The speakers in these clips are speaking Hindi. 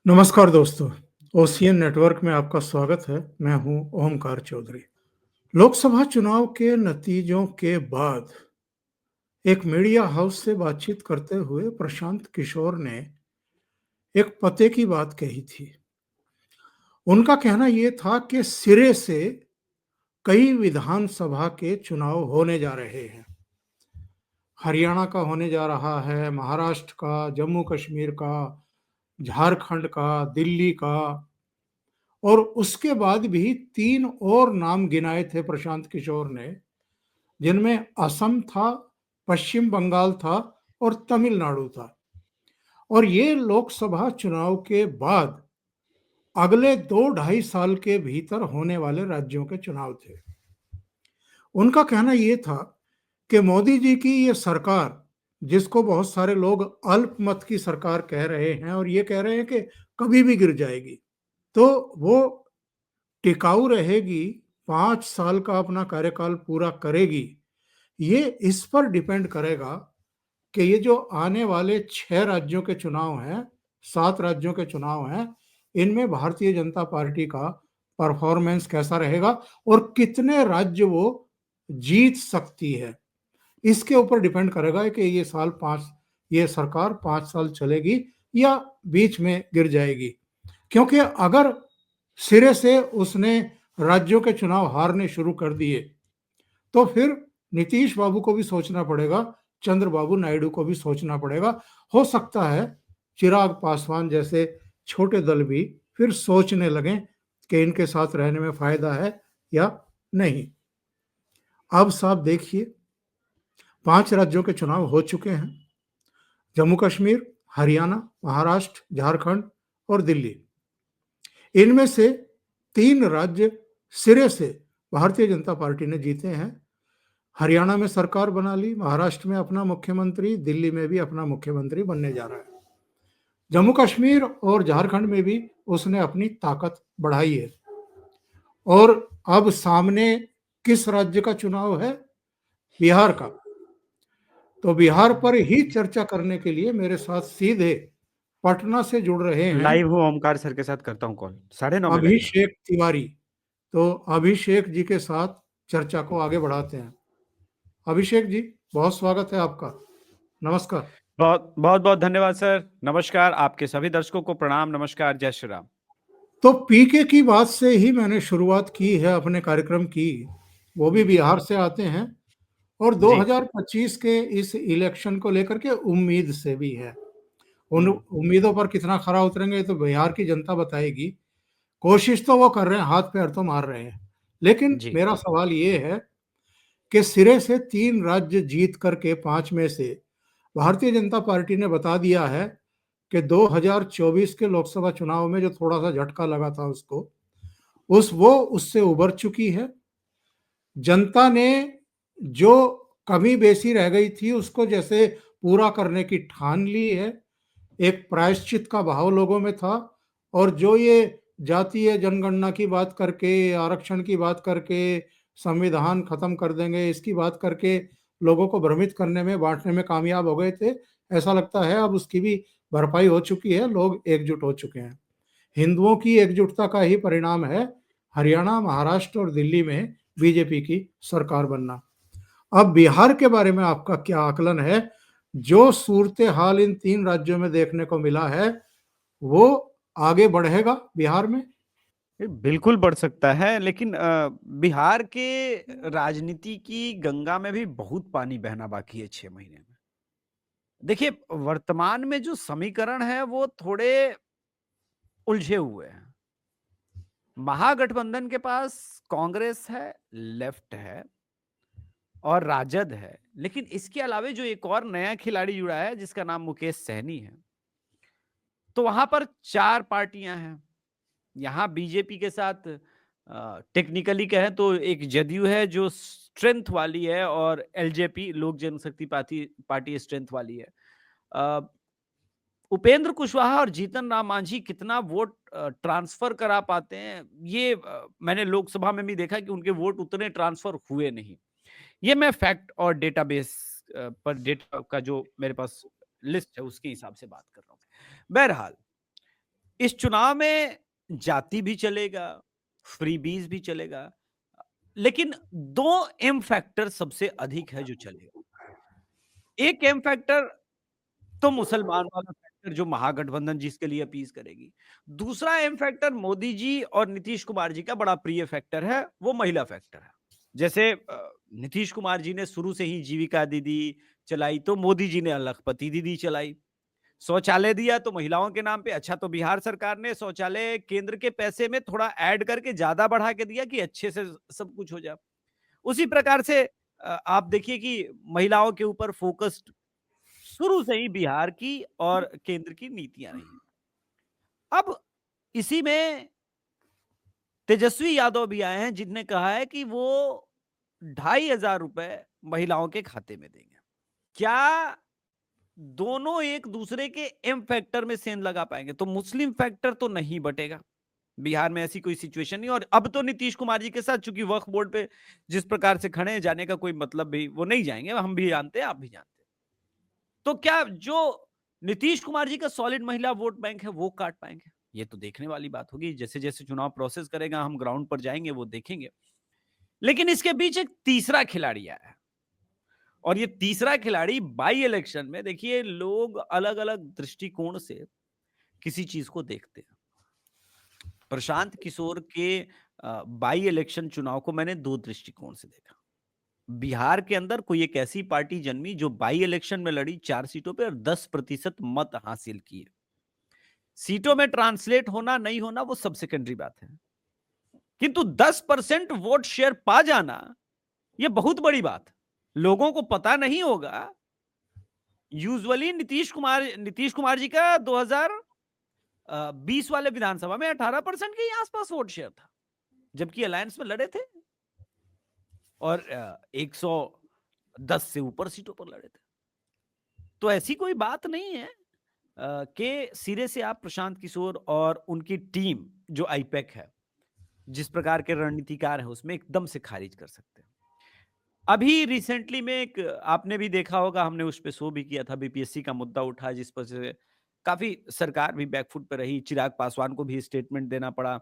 नमस्कार दोस्तों, ओशियन नेटवर्क में आपका स्वागत है। मैं हूं ओमकार चौधरी। लोकसभा चुनाव के नतीजों के बाद एक मीडिया हाउस से बातचीत करते हुए प्रशांत किशोर ने एक पते की बात कही थी। उनका कहना यह था कि सिरे से कई विधानसभा के चुनाव होने जा रहे हैं। हरियाणा का होने जा रहा है, महाराष्ट्र का, जम्मू कश्मीर का, झारखंड का, दिल्ली का, और उसके बाद भी 3 और नाम गिनाए थे प्रशांत किशोर ने, जिनमें असम था, पश्चिम बंगाल था और तमिलनाडु था। और ये लोकसभा चुनाव के बाद अगले 2 ढाई साल के भीतर होने वाले राज्यों के चुनाव थे। उनका कहना ये था कि मोदी जी की ये सरकार, जिसको बहुत सारे लोग अल्पमत की सरकार कह रहे हैं और ये कह रहे हैं कि कभी भी गिर जाएगी, तो वो टिकाऊ रहेगी, 5 साल का अपना कार्यकाल पूरा करेगी। ये इस पर डिपेंड करेगा कि ये जो आने वाले 6 राज्यों के चुनाव हैं, 7 राज्यों के चुनाव हैं, इनमें भारतीय जनता पार्टी का परफॉर्मेंस कैसा रहेगा और कितने राज्य वो जीत सकती है। इसके ऊपर डिपेंड करेगा कि ये सरकार 5 साल चलेगी या बीच में गिर जाएगी। क्योंकि अगर सिरे से उसने राज्यों के चुनाव हारने शुरू कर दिए, तो फिर नीतीश बाबू को भी सोचना पड़ेगा, चंद्रबाबू नायडू को भी सोचना पड़ेगा। हो सकता है चिराग पासवान जैसे छोटे दल भी फिर सोचने लगें कि इनके साथ रहने में फायदा है या नहीं। अब साहब देखिए, 5 राज्यों के चुनाव हो चुके हैं: जम्मू कश्मीर, हरियाणा, महाराष्ट्र, झारखंड और दिल्ली। इनमें से 3 राज्य सिरे से भारतीय जनता पार्टी ने जीते हैं। हरियाणा में सरकार बना ली, महाराष्ट्र में अपना मुख्यमंत्री, दिल्ली में भी अपना मुख्यमंत्री बनने जा रहा है। जम्मू कश्मीर और झारखंड में भी उसने अपनी ताकत बढ़ाई है। और अब सामने किस राज्य का चुनाव है? बिहार का। तो बिहार पर ही चर्चा करने के लिए मेरे साथ सीधे पटना से जुड़ रहे हैं लाइव हूँ, ओमकार सर के साथ करता हूँ कॉल, 9:30 में लगेगा। अभिषेक तिवारी। तो अभिषेक जी के साथ चर्चा को आगे बढ़ाते हैं। अभिषेक जी, बहुत स्वागत है आपका। नमस्कार। बहुत बहुत बहुत धन्यवाद सर। नमस्कार, आपके सभी दर्शकों को प्रणाम, नमस्कार, जय श्री राम। तो पीके की बात से ही मैंने शुरुआत की है अपने कार्यक्रम की। वो भी बिहार से आते हैं और जी 2025 के इस इलेक्शन को लेकर के उम्मीद से भी है। उन हम्म, उम्मीदों पर कितना खरा उतरेंगे तो बिहार की जनता बताएगी। कोशिश तो वो कर रहे हैं, हाथ पैर तो मार रहे हैं। लेकिन जी मेरा सवाल ये है कि सिरे से 3 राज्य जीत करके 5 में से भारतीय जनता पार्टी ने बता दिया है कि 2024 के लोकसभा चुनाव में जो थोड़ा सा झटका लगा था वो उससे उबर चुकी है। जनता ने जो कमी बेसी रह गई थी उसको जैसे पूरा करने की ठान ली है। एक प्रायश्चित का भाव लोगों में था। और जो ये जातीय जनगणना की बात करके, आरक्षण की बात करके, संविधान खत्म कर देंगे इसकी बात करके लोगों को भ्रमित करने में, बांटने में कामयाब हो गए थे, ऐसा लगता है अब उसकी भी भरपाई हो चुकी है, लोग एकजुट हो चुके हैं। हिंदुओं की एकजुटता का ही परिणाम है हरियाणा, महाराष्ट्र और दिल्ली में बीजेपी की सरकार बनना। अब बिहार के बारे में आपका क्या आकलन है? जो सूरत हाल इन 3 राज्यों में देखने को मिला है, वो आगे बढ़ेगा बिहार में? ये बिल्कुल बढ़ सकता है, लेकिन बिहार के राजनीति की गंगा में भी बहुत पानी बहना बाकी है 6 महीने में। देखिए, वर्तमान में जो समीकरण है वो थोड़े उलझे हुए हैं। महागठबंधन के पास कांग्रेस है, लेफ्ट है और राजद है, लेकिन इसके अलावे जो एक और नया खिलाड़ी जुड़ा है जिसका नाम मुकेश सहनी है, तो वहां पर 4 पार्टियां हैं। यहां बीजेपी के साथ टेक्निकली कहें तो एक जदयू है जो स्ट्रेंथ वाली है, और एलजेपी लोक जनशक्ति पार्टी पार्टी स्ट्रेंथ वाली है। अ, उपेंद्र कुशवाहा और जीतन राम मांझी कितना वोट ट्रांसफर करा पाते हैं, ये मैंने लोकसभा में भी देखा कि उनके वोट उतने ट्रांसफर हुए नहीं। ये मैं फैक्ट और डेटाबेस पर डेटा का जो मेरे पास लिस्ट है उसके हिसाब से बात कर रहा हूँ। बहरहाल, इस चुनाव में जाति भी चलेगा, फ्रीबीज भी चलेगा, लेकिन 2 एम फैक्टर सबसे अधिक है जो चलेगा। एक एम फैक्टर तो मुसलमान वाला फैक्टर जो महागठबंधन जिसके लिए अपील करेगी। दूसरा एम फैक्टर मोदी जी और नीतीश कुमार जी का बड़ा प्रिय फैक्टर है, वो महिला फैक्टर है। जैसे नीतीश कुमार जी ने शुरू से ही जीविका दीदी चलाई, तो मोदी जी ने लखपति दीदी चलाई। शौचालय दिया तो महिलाओं के नाम पे। अच्छा, तो बिहार सरकार ने शौचालय केंद्र के पैसे में थोड़ा ऐड करके ज्यादा बढ़ा के दिया कि अच्छे से सब कुछ हो जाए। उसी प्रकार से आप देखिए कि महिलाओं के ऊपर फोकस्ड शुरू से ही बिहार की और केंद्र की नीतियां रही। अब इसी में तेजस्वी यादव भी आए हैं जिनने कहा है कि वो 2,500 रुपए महिलाओं के खाते में देंगे। क्या दोनों एक दूसरे के एम फैक्टर में सेंध लगा पाएंगे? तो मुस्लिम फैक्टर तो नहीं बटेगा। बिहार में ऐसी कोई सिचुएशन नहीं। और अब तो नीतीश कुमार जी के साथ चूंकि वक्फ बोर्ड पे जिस प्रकार से खड़े हैं, जाने का कोई मतलब भी वो नहीं जाएंगे। हम भी जानते हैं, आप भी जानते हैं। तो क्या जो नीतीश कुमार जी का सॉलिड महिला वोट बैंक है वो काट पाएंगे? ये तो देखने वाली बात होगी। जैसे जैसे चुनाव प्रोसेस करेगा, हम ग्राउंड पर जाएंगे, वो देखेंगे। लेकिन इसके बीच एक तीसरा खिलाड़ी आया है, और ये तीसरा खिलाड़ी बाई इलेक्शन में, देखिए, लोग अलग अलग दृष्टिकोण से किसी चीज को देखते हैं। प्रशांत किशोर के बाई इलेक्शन चुनाव को मैंने 2 दृष्टिकोण से देखा। बिहार के अंदर कोई एक ऐसी पार्टी जन्मी जो बाई इलेक्शन में लड़ी 4 सीटों पे और 10% मत हासिल किए। सीटों में ट्रांसलेट होना नहीं होना वो सब सेकेंडरी बात है, किंतु 10% वोट शेयर पा जाना ये बहुत बड़ी बात। लोगों को पता नहीं होगा। यूजुअली नीतीश कुमार जी का 2020 वाले विधानसभा में 18% के आसपास वोट शेयर था, जबकि अलायंस में लड़े थे और 110 से ऊपर सीटों पर लड़े थे। तो ऐसी कोई बात नहीं है कि सिरे से आप प्रशांत किशोर और उनकी टीम जो आईपैक है, जिस प्रकार के रणनीतिकार है, उसमें एकदम से खारिज कर सकते हैं। अभी रिसेंटली में एक आपने भी देखा होगा, हमने उस पे शो भी किया था, बीपीएससी का मुद्दा उठा, जिस पर से काफी सरकार भी बैकफुट पे रही। चिराग पासवान को भी स्टेटमेंट देना पड़ा।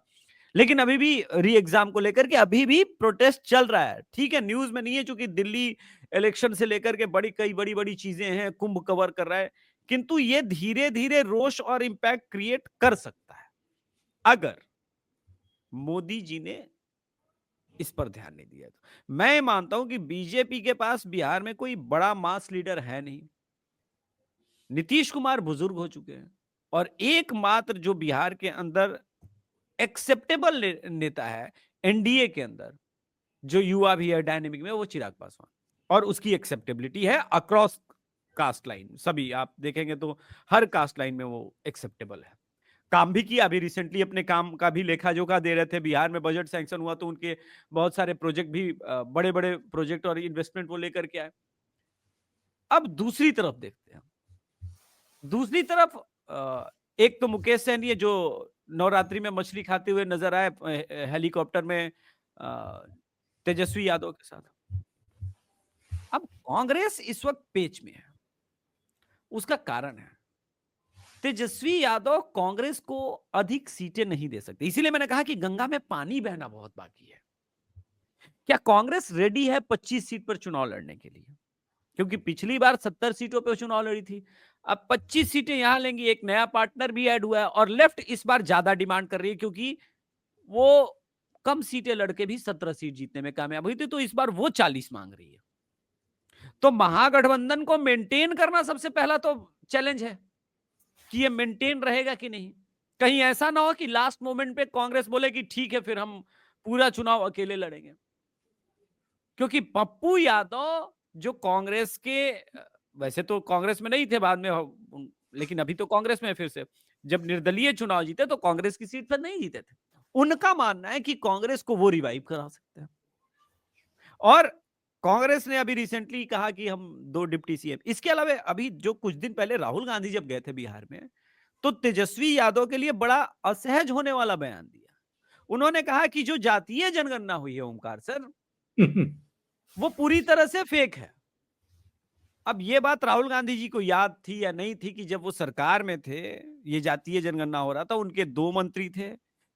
लेकिन अभी भी री एग्जाम को लेकर के अभी भी प्रोटेस्ट चल रहा है। ठीक है, न्यूज में नहीं है, क्योंकि दिल्ली इलेक्शन से लेकर के कई बड़ी बड़ी चीजें हैं, कुंभ कवर कर रहा है, किंतु ये धीरे धीरे रोष और इंपैक्ट क्रिएट कर सकता है अगर मोदी जी ने इस पर ध्यान नहीं दिया। तो मैं मानता हूं कि बीजेपी के पास बिहार में कोई बड़ा मास लीडर है नहीं। नीतीश कुमार बुजुर्ग हो चुके हैं, और एकमात्र जो बिहार के अंदर एक्सेप्टेबल नेता है एनडीए के अंदर, जो युवा भी है डायनेमिक में, वो चिराग पासवान। और उसकी एक्सेप्टेबिलिटी है अक्रॉस कास्ट लाइन। सभी आप देखेंगे तो हर कास्ट लाइन में वो एक्सेप्टेबल है। काम भी किया। अभी रिसेंटली अपने काम का भी लेखा जोखा दे रहे थे। बिहार में बजट सैंक्शन हुआ तो उनके बहुत सारे प्रोजेक्ट भी, बड़े बड़े प्रोजेक्ट और इन्वेस्टमेंट वो लेकर के आए। अब दूसरी तरफ देखते हैं। दूसरी तरफ एक तो मुकेश सहनी है, जो नवरात्रि में मछली खाते हुए नजर आए हेलीकॉप्टर में तेजस्वी यादव के साथ। अब कांग्रेस इस वक्त पेच में है, उसका कारण है तेजस्वी यादव कांग्रेस को अधिक सीटें नहीं दे सकते। इसीलिए मैंने कहा कि गंगा में पानी बहना बहुत बाकी है। क्या कांग्रेस रेडी है 25 सीट पर चुनाव लड़ने के लिए? क्योंकि पिछली बार 70 सीटों पर चुनाव लड़ी थी, अब 25 सीटें यहां लेंगी। एक नया पार्टनर भी ऐड हुआ है, और लेफ्ट इस बार ज्यादा डिमांड कर रही है, क्योंकि वो कम सीटें लड़के भी 17 सीट जीतने में कामयाब हुई थी, तो इस बार वो 40 मांग रही है। तो महागठबंधन को मेंटेन करना सबसे पहला तो चैलेंज है कि ये मेंटेन रहेगा कि नहीं। कहीं ऐसा ना हो कि लास्ट मोमेंट पे कांग्रेस बोले कि ठीक है, फिर हम पूरा चुनाव अकेले लड़ेंगे। क्योंकि पप्पू यादव जो कांग्रेस के, वैसे तो कांग्रेस में नहीं थे, बाद में, लेकिन अभी तो कांग्रेस में फिर से, जब निर्दलीय चुनाव जीते तो कांग्रेस की सीट पर नहीं जीते थे। उनका मानना है कि कांग्रेस को वो रिवाइव करा सकते हैं। और कांग्रेस ने अभी रिसेंटली कहा कि हम 2 डिप्टी सीएम। इसके अलावा अभी जो कुछ दिन पहले राहुल गांधी जब गए थे बिहार में, तो तेजस्वी यादव के लिए बड़ा असहज होने वाला बयान दिया। उन्होंने कहा कि जो जातीय जनगणना हुई है ओमकार सर, वो पूरी तरह से फेक है। अब ये बात राहुल गांधी जी को याद थी या नहीं थी कि जब वो सरकार में थे, ये जातीय जनगणना हो रहा था, उनके 2 मंत्री थे,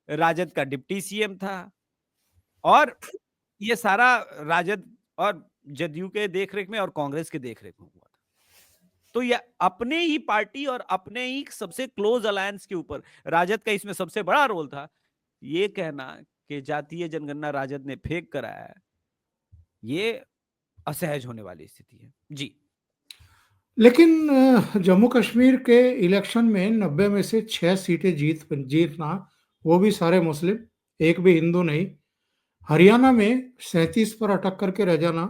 राजद का डिप्टी सीएम था और ये सारा राजद और जदयू के देखरेख में और कांग्रेस के देखरेख में हुआ था। तो ये अपने ही पार्टी और अपने ही सबसे क्लोज अलायंस के ऊपर राजद का इसमें सबसे बड़ा रोल था। ये कहना कि जातीय जनगणना राजद ने फेंक कराया है, ये असहज होने वाली स्थिति है। जी। लेकिन जम्मू कश्मीर के इलेक्शन में 90 में से 6 सीटें जीतना, वो भी सारे मुस्लिम, एक भी हिंदू नहीं। हरियाणा में 37 पर अटक करके रह जाना,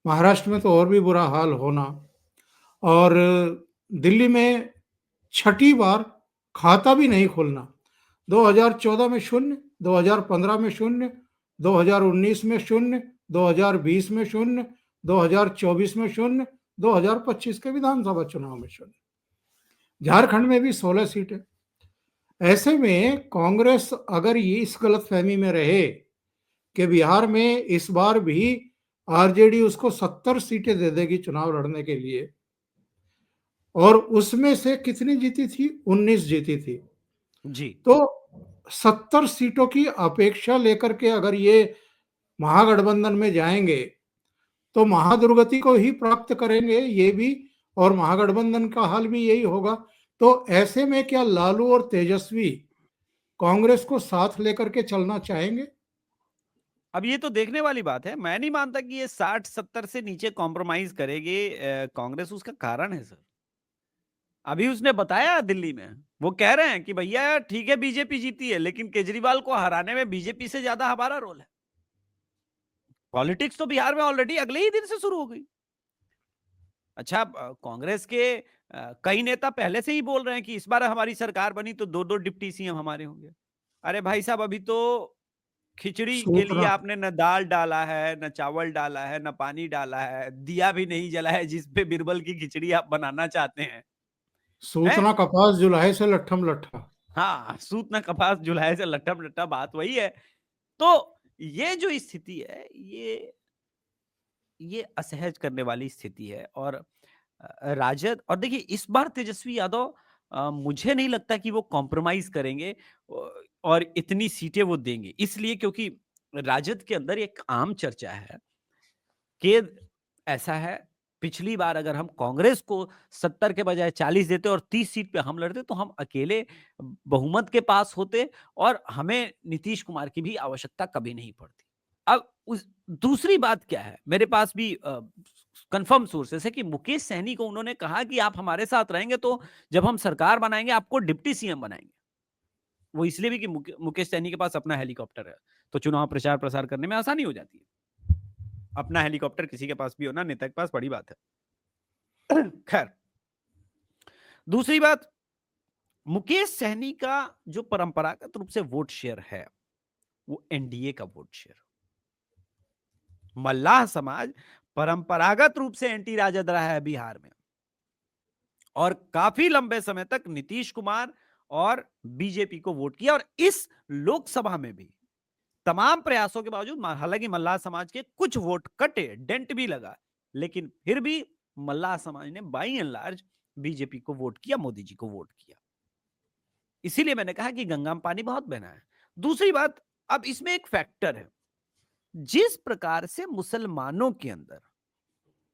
महाराष्ट्र में तो और भी बुरा हाल होना, और दिल्ली में छठी बार खाता भी नहीं खोलना। 2014 में शून्य, 2015 में शून्य, 2019 में शून्य, 2020 में शून्य, 2024 में शून्य, 2025 के विधानसभा चुनाव में शून्य। झारखंड में भी 16 सीटें। ऐसे में कांग्रेस अगर ये इस गलतफहमी में रहे कि बिहार में इस बार भी आरजेडी उसको 70 सीटें दे देगी चुनाव लड़ने के लिए, और उसमें से कितनी जीती थी? 19 जीती थी। जी। तो 70 सीटों की अपेक्षा लेकर के अगर ये महागठबंधन में जाएंगे तो महादुर्गति को ही प्राप्त करेंगे ये भी, और महागठबंधन का हाल भी यही होगा। तो ऐसे में क्या लालू और तेजस्वी कांग्रेस को साथ लेकर के चलना चाहेंगे? अब ये तो देखने वाली बात है। मैं नहीं मानता कि ये 60-70 से नीचे कॉम्प्रोमाइज करेगी कांग्रेस। उसका कारण है सर, अभी उसने बताया दिल्ली में, वो कह रहे हैं कि भैया ठीक है बीजेपी जीती है, लेकिन केजरीवाल को हराने में बीजेपी से ज्यादा हमारा रोल है। पॉलिटिक्स तो बिहार में ऑलरेडी अगले ही दिन से शुरू हो गई। अच्छा, कांग्रेस के कई नेता पहले से ही बोल रहे हैं कि इस बार हमारी सरकार बनी तो 2-2 डिप्टी सीएम हमारे होंगे। अरे भाई साहब, अभी तो खिचड़ी के लिए सूतना आपने न दाल डाला है, न चावल डाला है, न पानी डाला है, दिया भी नहीं जला है जिस पे बीरबल की खिचड़ी आप बनाना चाहते हैं। हैं? सूतना कपास जुलाहे से लट्ठम लट्ठा। हाँ, सूत न कपास जुलाहे से लट्ठम लट्ठा, बात वही है। तो ये जो स्थिति है, ये असहज करने वाली स्थिति है। और राजद, और देखिए इस बार तेजस्वी यादव, मुझे नहीं लगता कि वो कॉम्प्रोमाइज करेंगे और इतनी सीटें वो देंगे, इसलिए क्योंकि राजद के अंदर एक आम चर्चा है कि ऐसा है, पिछली बार अगर हम कांग्रेस को 70 के बजाय 40 देते और 30 सीट पे हम लड़ते तो हम अकेले बहुमत के पास होते और हमें नीतीश कुमार की भी आवश्यकता कभी नहीं पड़ती। अब उस दूसरी बात क्या है, मेरे पास भी कंफर्म सोर्सेस है कि मुकेश सहनी को उन्होंने कहा कि आप हमारे साथ रहेंगे तो जब हम सरकार बनाएंगे आपको डिप्टी सीएम बनाएंगे। वो इसलिए भी कि मुकेश सहनी के पास अपना हेलीकॉप्टर है, तो चुनाव प्रचार प्रसार करने में आसानी हो जाती है। अपना हेलीकॉप्टर किसी के पास भी होना नेता के पास बड़ी बात है। खैर, दूसरी बात, मुकेश सहनी का जो परंपरागत रूप से वोट शेयर है वो एनडीए का वोट शेयर। मल्लाह समाज परंपरागत रूप से एंटी राजद रहा है बिहार में और काफी लंबे समय तक नीतीश कुमार और बीजेपी को वोट किया। और इस लोकसभा में भी तमाम प्रयासों के बावजूद, हालांकि मल्लाह समाज के कुछ वोट कटे, डेंट भी लगा, लेकिन फिर भी मल्लाह समाज ने बाई एंड लार्ज बीजेपी को वोट किया, मोदी जी को वोट किया। इसीलिए मैंने कहा कि गंगा में पानी बहुत बहना है। दूसरी बात, अब इसमें एक फैक्टर है, जिस प्रकार से मुसलमानों के अंदर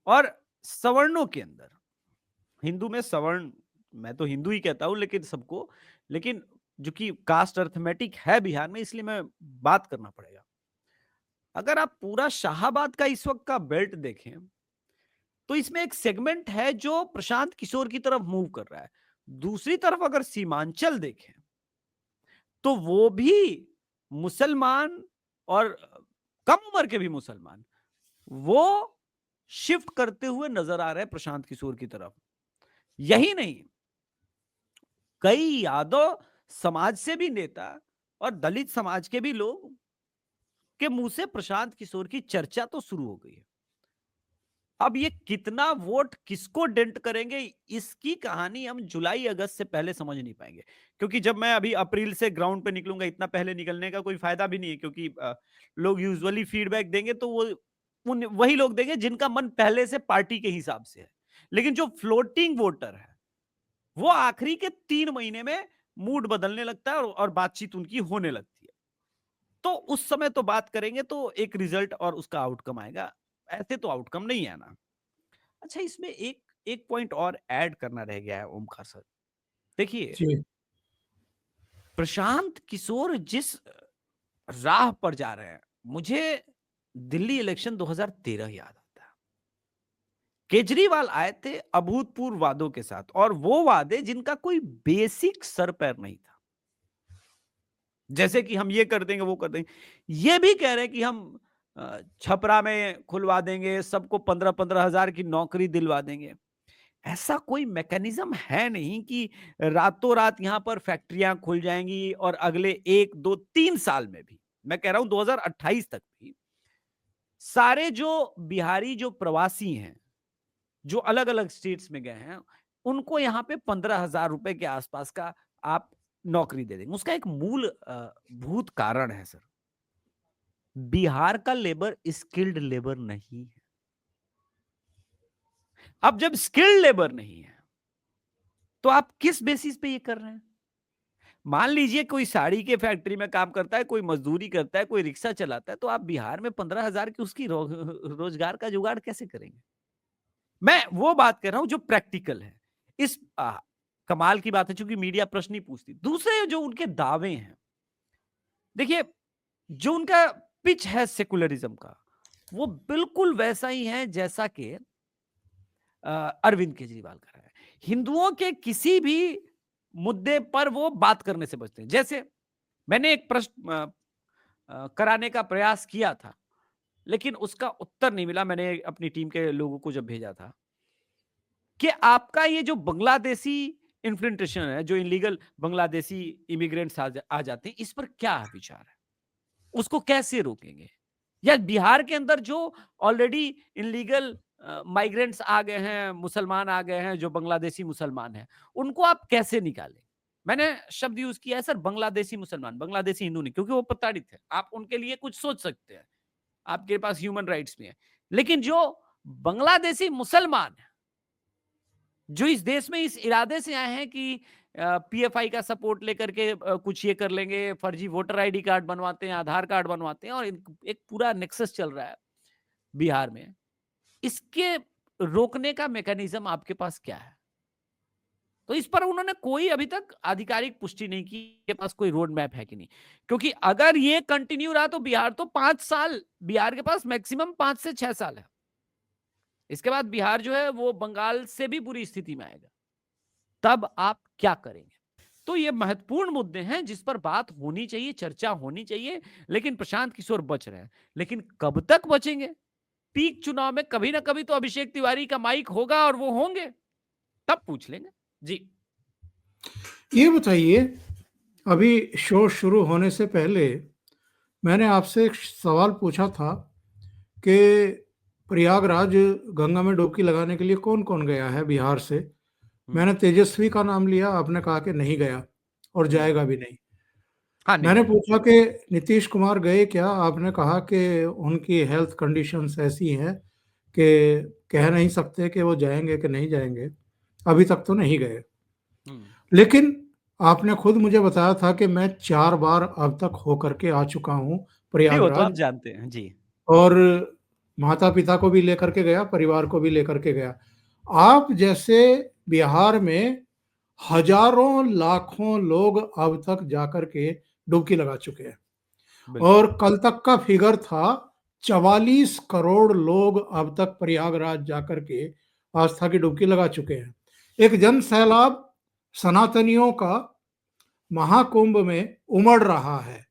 और सवर्णों के अंदर, हिंदू में सवर्ण, मैं तो हिंदू ही कहता हूं लेकिन सबको, लेकिन जो कि कास्ट अर्थमेटिक है बिहार में, इसलिए मैं बात करना पड़ेगा। अगर आप पूरा शाहाबाद का इस वक्त का बेल्ट देखें तो इसमें एक सेगमेंट है जो प्रशांत किशोर की तरफ मूव कर रहा है। दूसरी तरफ अगर सीमांचल देखें तो वो भी मुसलमान, और कम उम्र के भी मुसलमान, वो शिफ्ट करते हुए नजर आ रहे हैं प्रशांत किशोर की तरफ। यही नहीं, कई यादव समाज से भी नेता और दलित समाज के भी लोग के मुंह से प्रशांत किशोर की चर्चा तो शुरू हो गई है। अब ये कितना वोट किसको डेंट करेंगे, इसकी कहानी हम जुलाई अगस्त से पहले समझ नहीं पाएंगे, क्योंकि जब मैं अभी अप्रैल से ग्राउंड पे निकलूंगा, इतना पहले निकलने का कोई फायदा भी नहीं है, क्योंकि लोग यूजुअली फीडबैक देंगे तो वो वही लोग देंगे जिनका मन पहले से पार्टी के हिसाब से है। लेकिन जो फ्लोटिंग वोटर है, वो आखिरी के 3 महीने में मूड बदलने लगता है और बातचीत उनकी होने लगती है। तो उस समय तो बात करेंगे तो एक रिजल्ट और उसका आउटकम आएगा। ऐसे तो आउटकम नहीं आना। अच्छा, इसमें एक एक पॉइंट और ऐड करना रह गया है ओमकार सर। देखिए, जी, प्रशांत किशोर जिस राह पर जा रहे हैं, मुझे दिल्ली इलेक्शन 2013 याद आता है। केजरीवाल आए थे अभूतपूर्व वादों के साथ, और वो वादे जिनका कोई बेसिक सर पैर नहीं था। जैसे कि हम ये कर देंगे, वो कर देंगे। ये भी कह रहे हैं कि हम छपरा में खुलवा देंगे, सबको 15-15 हजार की नौकरी दिलवा देंगे। ऐसा कोई मैकेनिज्म है नहीं कि रातों रात यहां पर फैक्ट्रियां खुल जाएंगी और अगले 1, 2, 3 साल में भी, मैं कह रहा हूं 2028 तक भी, सारे जो बिहारी जो प्रवासी हैं, जो अलग अलग स्टेट्स में गए हैं, उनको यहां पे 15,000 रुपए के आसपास का आप नौकरी दे देंगे। उसका एक मूल भूत कारण है सर, बिहार का लेबर स्किल्ड लेबर नहीं है। अब जब स्किल्ड लेबर नहीं है, तो आप किस बेसिस पे ये कर रहे हैं? मान लीजिए कोई साड़ी के फैक्ट्री में काम करता है, कोई मजदूरी करता है, कोई रिक्शा चलाता है, तो आप बिहार में 15,000 की उसकी रोजगार का जुगाड़ कैसे करेंगे? मैं वो बात कर रहा हूं जो प्रैक्टिकल है। इस कमाल की बात है, चूंकि मीडिया प्रश्न नहीं पूछती। दूसरे जो उनके दावे हैं, देखिए, जो उनका पिच है सेकुलरिज्म का, वो बिल्कुल वैसा ही है जैसा कि अरविंद केजरीवाल कर रहा है। हिंदुओं के किसी भी मुद्दे पर वो बात करने से बचते हैं। जैसे मैंने एक प्रश्न कराने का प्रयास किया था, लेकिन उसका उत्तर नहीं मिला। मैंने अपनी टीम के लोगों को जब भेजा था कि आपका ये जो बांग्लादेशी इन्फिल्ट्रेशन है, जो इलीगल बांग्लादेशी इमिग्रेंट्स आ जाते हैं, इस पर क्या विचार है? उसको कैसे रोकेंगे? या बिहार के अंदर जो ऑलरेडी इलीगल माइग्रेंट्स आ गए हैं, मुसलमान आ गए हैं, जो बांग्लादेशी मुसलमान हैं, उनको आप कैसे निकालें? मैंने शब्द यूज किया है सर, बांग्लादेशी मुसलमान, बांग्लादेशी हिंदू नहीं, क्योंकि वो प्रताड़ित है। आप उनके लिए कुछ सोच सकते हैं, आपके पास ह्यूमन राइट्स भी है। लेकिन जो बांग्लादेशी मुसलमान है, जो इस देश में इस इरादे से आए हैं कि पीएफआई का सपोर्ट लेकर के कुछ ये कर लेंगे, फर्जी वोटर आईडी कार्ड बनवाते हैं, आधार कार्ड बनवाते हैं, और एक पूरा नेक्सस चल रहा है बिहार में। इसके रोकने का मैकेनिज्म आपके पास क्या है? तो इस पर उन्होंने कोई अभी तक आधिकारिक पुष्टि नहीं की, के पास कोई रोड मैप है कि नहीं। क्योंकि अगर ये कंटिन्यू रहा तो बिहार तो 5 साल, बिहार के पास मैक्सिमम 5 से 6 साल है। इसके बाद बिहार जो है वो बंगाल से भी बुरी स्थिति में आएगा। तब आप क्या करेंगे? तो ये महत्वपूर्ण मुद्दे हैं जिस पर बात होनी चाहिए, चर्चा होनी चाहिए। लेकिन प्रशांत किशोर बच रहे हैं, लेकिन कब तक बचेंगे? पीक चुनाव में कभी ना कभी तो अभिषेक तिवारी का माइक होगा और वो होंगे, तब पूछ लेंगे। जी, ये बताइए, अभी शो शुरू होने से पहले मैंने आपसे एक सवाल पूछा था कि प्रयागराज गंगा में डुबकी लगाने के लिए कौन-कौन गया है बिहार से? हम्म, मैंने तेजस्वी का नाम लिया, आपने कहा कि नहीं गया और हम्म, जाएगा भी नहीं। हाँ, नहीं मैंने गया। पूछा कि नीतीश कुमार गए क्या? आपने कहा कि उनकी हेल्थ कंडीशंस ऐसी हैं कि कह नहीं सकते कि वो जाएँगे कि नहीं जाएँगे। अभी तक तो नहीं गए। हम्म, लेकिन आपने खुद मुझे बताया था कि मैं 4 बार अब तक होकर के आ चुका हूँ नहीं, वो तो प्रयागराज, आप जानते हैं। जी, और माता-पिता को भी लेकर के गया, परिवार को भी लेकर के गया। आप जैसे बिहार में हज़ारों, लाखों लोग अब तक जाकर के डुबकी लगा चुके हैं, बिल्कुल। और कल तक का फिगर था 44 करोड़ लोग अब तक प्रयागराज जाकर के आस्था की डुबकी लगा चुके हैं। एक जन सैलाब सनातनियों का महाकुंभ में उमड़ रहा है,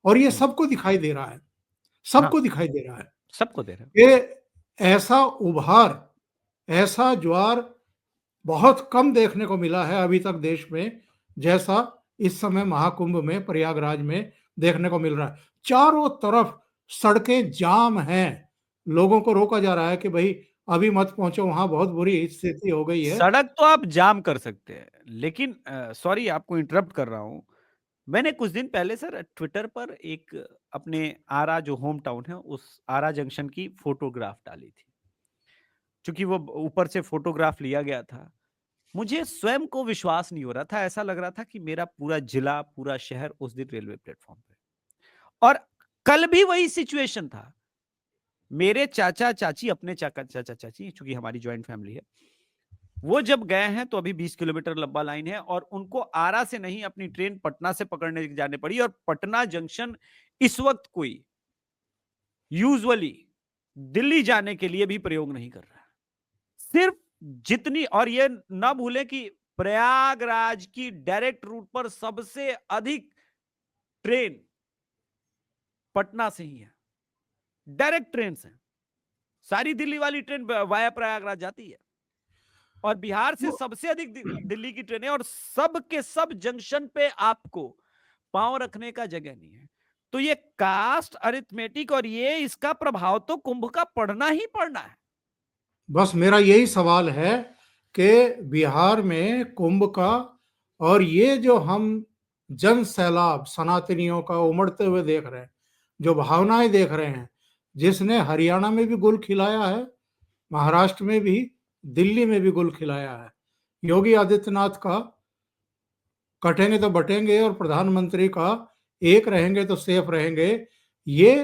और ये हम्म, सबको दिखाई दे रहा है, हाँ, सबको दिखाई दे रहा है। सबको दे रहे हैं। ये ऐसा उभार, ऐसा ज्वार बहुत कम देखने को मिला है अभी तक देश में, जैसा इस समय महाकुंभ में प्रयागराज में देखने को मिल रहा है। चारों तरफ सड़कें जाम हैं, लोगों को रोका जा रहा है कि भाई अभी मत पहुंचो, वहां बहुत बुरी स्थिति हो गई है। सड़क तो आप जाम कर सकते हैं, लेकिन सॉरी आपको इंटरप्ट कर रहा हूं। मैंने कुछ दिन पहले सर ट्विटर पर एक अपने आरा जो होम टाउन है, उस आरा जंक्शन की फोटोग्राफ डाली थी। क्योंकि वो ऊपर से फोटोग्राफ लिया गया था। मुझे स्वयं को विश्वास नहीं हो रहा था, ऐसा लग रहा था कि मेरा पूरा जिला, पूरा शहर उस दिन रेलवे प्लेटफ़ॉर्म पे। और कल भी वही सिचुएशन था। मेरे चाचा-चाची, अपने चाचा-चाची, चूँकि हमारी जॉइंट फैमिली है, वो जब गए हैं तो अभी 20 किलोमीटर लंबा लाइन है और उनको आरा से नहीं अपनी ट्रेन पटना से पकड़ने जानी पड़ी और पटना जंक्शन इस वक़्त कोई यूजुअली दिल्ली जाने के लिए भी प्रयोग नहीं कर रहा है। सिर्फ जितनी, और ये ना भूलें कि प्रयागराज की डायरेक्ट रूट पर सबसे अधिक ट्रेन पटना से ही है। डायरेक्ट ट्रेन से सारी दिल्ली वाली ट्रेन वाया प्रयागराज जाती है और बिहार से तो सबसे अधिक दिल्ली की ट्रेन है और सब के सब जंक्शन पे आपको पांव रखने का जगह नहीं है। तो ये कास्ट अरिथमेटिक और ये इसका प्रभाव तो कुंभ का पड़ना ही पड़ना है। बस मेरा यही सवाल है कि बिहार में कुंभ का और ये जो हम जन सैलाब सनातनियों का उमड़ते हुए देख रहे हैं, जो भावनाएं देख रहे हैं, जिसने हरियाणा में भी गुल खिलाया है, महाराष्ट्र में भी, दिल्ली में भी गुल खिलाया है। योगी आदित्यनाथ का कटेंगे तो बटेंगे और प्रधानमंत्री का एक रहेंगे तो सेफ रहेंगे, ये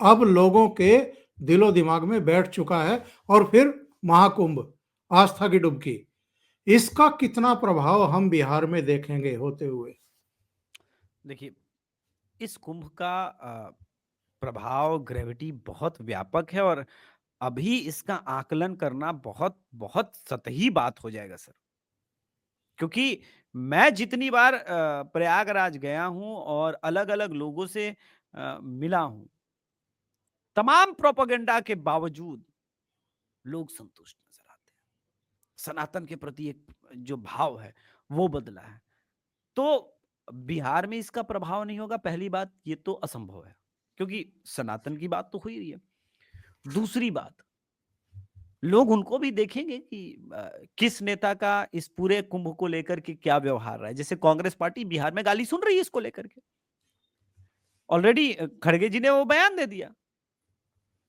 अब लोगों के दिलो दिमाग में बैठ चुका है। और फिर महाकुंभ, आस्था की डुबकी, इसका कितना प्रभाव हम बिहार में देखेंगे होते हुए? देखिए, इस कुंभ का प्रभाव, ग्रेविटी बहुत व्यापक है और अभी इसका आकलन करना बहुत बहुत सतही बात हो जाएगा सर। क्योंकि मैं जितनी बार प्रयागराज गया हूं और अलग-अलग लोगों से मिला हूं, तमाम प्रोपेगेंडा के बावजूद लोग संतुष्ट नजर आते हैं। सनातन के प्रति एक जो भाव है वो बदला है। तो बिहार में इसका प्रभाव नहीं होगा, पहली बात ये तो असंभव है क्योंकि सनातन की बात तो हुई रही है। दूसरी बात, लोग उनको भी देखेंगे कि किस नेता का इस पूरे कुंभ को लेकर के क्या व्यवहार रहा है। जैसे कांग्रेस पार्टी बिहार में गाली सुन रही है इसको लेकर के। ऑलरेडी खड़गे जी ने वो बयान दे दिया।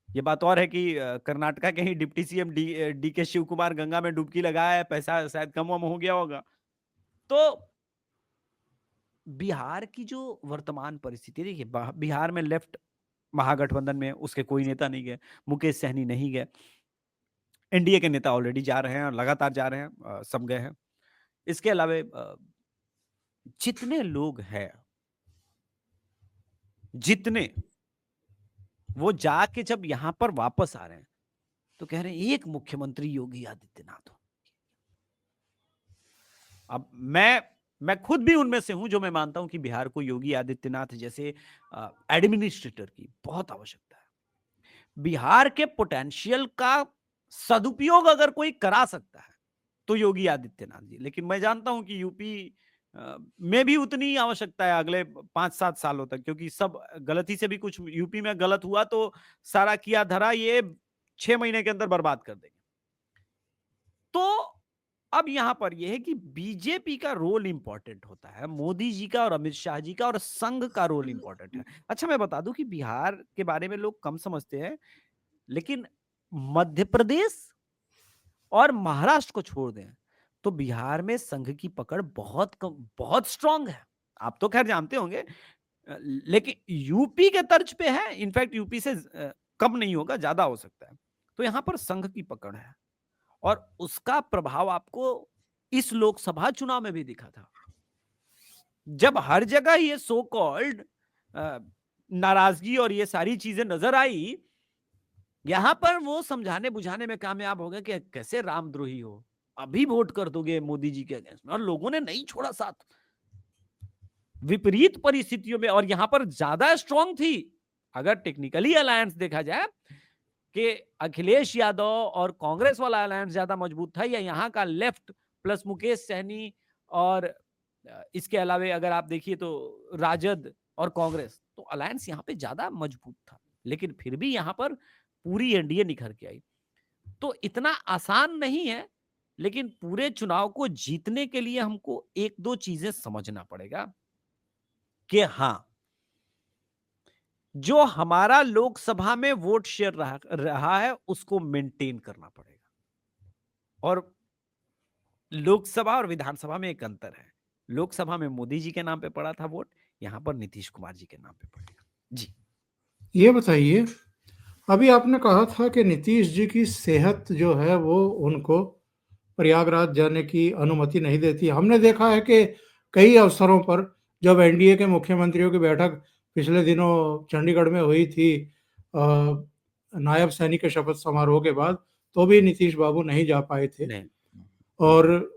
ये बात और है कि कर्नाटका के ही डिप्टी सीएम डी के शिव कुमार गंगा में डुबकी लगाया है, पैसा शायद कम वम हो गया होगा। तो बिहार की जो वर्तमान परिस्थिति देखिए, बिहार में लेफ्ट महागठबंधन में उसके कोई नेता नहीं गए, मुकेश सहनी नहीं गए। एनडीए के नेता ऑलरेडी जा रहे हैं और लगातार जा रहे हैं, सब गए हैं। इसके अलावा जितने लोग हैं, जितने वो जाके जब यहां पर वापस आ रहे हैं तो कह रहे हैं एक मुख्यमंत्री योगी आदित्यनाथ हो। अब मैं खुद भी उनमें से हूं जो मैं मानता हूं कि बिहार को योगी आदित्यनाथ जैसे एडमिनिस्ट्रेटर की बहुत आवश्यकता है। बिहार के पोटेंशियल का सदुपयोग अगर कोई करा सकता है तो योगी आदित्यनाथ जी। लेकिन मैं जानता हूं कि यूपी में भी उतनी ही आवश्यकता है अगले 5-7 सालों तक, क्योंकि सब गलती से भी कुछ यूपी में गलत हुआ तो सारा किया धरा ये 6 महीने के अंदर बर्बाद कर देंगे। तो अब यहां पर यह है कि बीजेपी का रोल इंपॉर्टेंट होता है, मोदी जी का और अमित शाह जी का और संघ का रोल इंपॉर्टेंट है। अच्छा, मैं बता दूं कि बिहार के बारे में लोग कम समझते हैं, लेकिन मध्य प्रदेश और महाराष्ट्र को छोड़ दें तो बिहार में संघ की पकड़ बहुत कम, बहुत स्ट्रांग है। आप तो खैर जानते होंगे, लेकिन यूपी के तर्ज पे है। इनफैक्ट यूपी से कम नहीं होगा, ज्यादा हो सकता है। तो यहां पर संघ की पकड़ है और उसका प्रभाव आपको इस लोकसभा चुनाव में भी दिखा था, जब हर जगह ये सो कॉल्ड नाराजगी और ये सारी चीजें नजर आई। यहां पर वो समझाने बुझाने में कामयाब हो गए कि कैसे रामद्रोही हो, अभी वोट कर दोगे मोदी जी के अगेंस्ट में, और लोगों ने नहीं छोड़ा साथ। विपरीत परिस्थितियों में, और यहां पर ज्यादा स्ट्रांग थी अगर टेक्निकली अलायंस देखा जाए कि अखिलेश यादव और कांग्रेस वाला अलायंस ज्यादा मजबूत था या यहाँ का लेफ्ट प्लस मुकेश सहनी और इसके अलावा अगर आप देखिए तो राजद और कांग्रेस, तो अलायंस यहाँ पे ज्यादा मजबूत था। लेकिन फिर भी यहाँ पर पूरी एनडीए निखर के आई। तो इतना आसान नहीं है, लेकिन पूरे चुनाव को जीतने के लिए हमको एक दो चीजें समझना पड़ेगा कि हाँ, जो हमारा लोकसभा में वोट शेयर रहा है उसको मेंटेन करना पड़ेगा। और लोकसभा और विधानसभा में एक अंतर है। लोकसभा में मोदी जी के नाम पे पड़ा था वोट, यहां पर नीतीश कुमार जी के नाम पे पड़ेगा। जी, ये बताइए, अभी आपने कहा था कि नीतीश जी की सेहत जो है वो उनको प्रयागराज जाने की अनुमति नहीं देती। हमने देखा है कि कई अवसरों पर जब एनडीए के मुख्यमंत्रियों की बैठक पिछले दिनों चंडीगढ़ में हुई थी, नायब सैनिक के शपथ समारोह के बाद, तो भी नीतीश बाबू नहीं जा पाए थे नहीं, और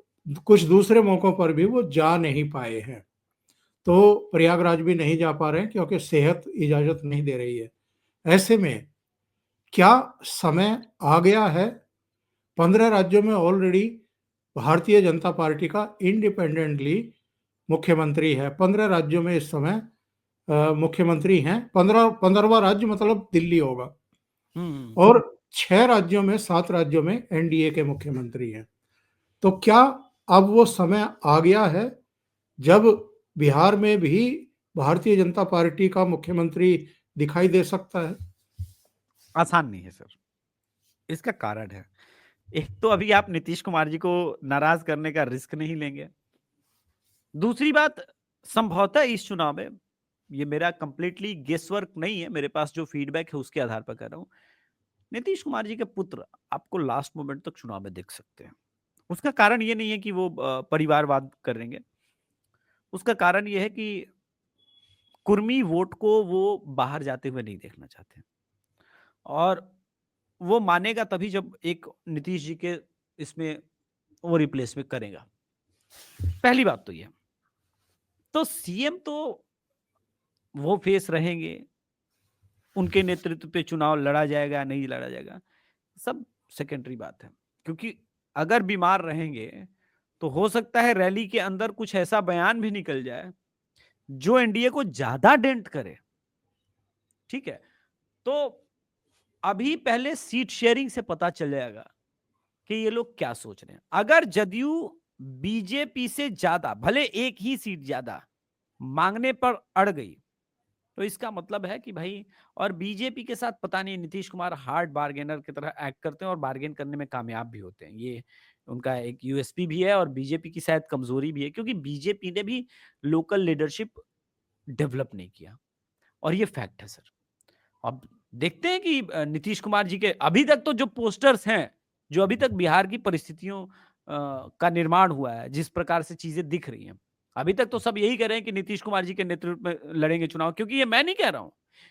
कुछ दूसरे मौकों पर भी वो जा नहीं पाए हैं। तो प्रयागराज भी नहीं जा पा रहे हैं क्योंकि सेहत इजाज़त नहीं दे रही है। ऐसे में क्या समय आ गया है? 15 राज्यों में ऑलरेडी भारतीय जनता पार्टी का इंडिपेंडेंटली मुख्यमंत्री है। 15 राज्यों में इस समय मुख्यमंत्री हैं। 15वां राज्य मतलब दिल्ली होगा और 6 राज्यों में 7 राज्यों में एनडीए के मुख्यमंत्री हैं। तो क्या अब वो समय आ गया है जब बिहार में भी भारतीय जनता पार्टी का मुख्यमंत्री दिखाई दे सकता है? आसान नहीं है सर। इसका कारण है, एक तो अभी आप नीतीश कुमार जी को नाराज करने का रिस्क नहीं लेंगे। दूसरी बात, संभवतः इस चुनाव में, ये मेरा कंप्लीटली गेस वर्क नहीं है, मेरे पास जो फीडबैक है उसके आधार पर कह रहा हूं, नीतीश कुमार जी के पुत्र आपको लास्ट मोमेंट तक चुनाव में देख सकते हैं। उसका कारण ये नहीं है कि वो परिवारवाद करेंगे। उसका कारण ये है कि कुर्मी वोट को वो बाहर जाते हुए नहीं देखना चाहते, और वो मानेगा तभी जब एक नीतीश जी के इसमें वो रिप्लेसमेंट करेगा। पहली बात तो ये, तो सीएम तो वो फेस रहेंगे, उनके नेतृत्व पे चुनाव लड़ा जाएगा नहीं लड़ा जाएगा, सब सेकेंडरी बात है। क्योंकि अगर बीमार रहेंगे तो हो सकता है रैली के अंदर कुछ ऐसा बयान भी निकल जाए जो एनडीए को ज्यादा डेंट करे। ठीक है, तो अभी पहले सीट शेयरिंग से पता चल जाएगा कि ये लोग क्या सोच रहे हैं। अगर जदयू बीजेपी से ज्यादा, भले एक ही सीट ज्यादा मांगने पर अड़ गई, तो इसका मतलब है कि भाई, और बीजेपी के साथ पता नहीं नीतीश कुमार हार्ड बार्गेनर की तरह एक्ट करते हैं और बार्गेन करने में कामयाब भी होते हैं। ये उनका एक यूएसपी भी है और बीजेपी की शायद कमजोरी भी है, क्योंकि बीजेपी ने भी लोकल लीडरशिप डेवलप नहीं किया, और ये फैक्ट है सर। अब देखते हैं कि नीतीश कुमार जी के अभी तक तो जो पोस्टर्स हैं, जो अभी तक बिहार की परिस्थितियों का निर्माण हुआ है, जिस प्रकार से चीजें दिख रही हैं, अभी तक तो सब यही कह रहे हैं कि नीतीश कुमार जी के नेतृत्व में लड़ेंगे चुनाव। क्योंकि ये मैं नहीं कह रहा हूं,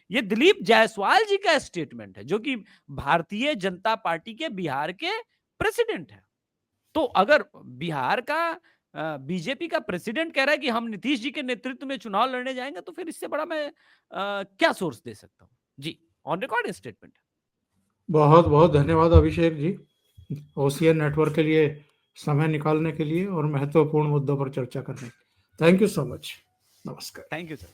ये दिलीप जायसवाल जी का स्टेटमेंट है, जो कि भारतीय जनता पार्टी के बिहार के प्रेसिडेंट है। तो अगर बिहार का बीजेपी का प्रेसिडेंट कह रहा है कि हम नीतीश जी के नेतृत्व में चुनाव लड़ने जाएंगे, तो फिर इससे बड़ा मैं क्या सोर्स दे सकता हूं? जी, ऑन रिकॉर्ड स्टेटमेंट। बहुत बहुत धन्यवाद अभिषेक जी, ओशियन नेटवर्क के लिए समय निकालने के लिए और महत्वपूर्ण मुद्दों पर चर्चा करने के लिए। Thank you so much. नमस्कार। Thank you sir.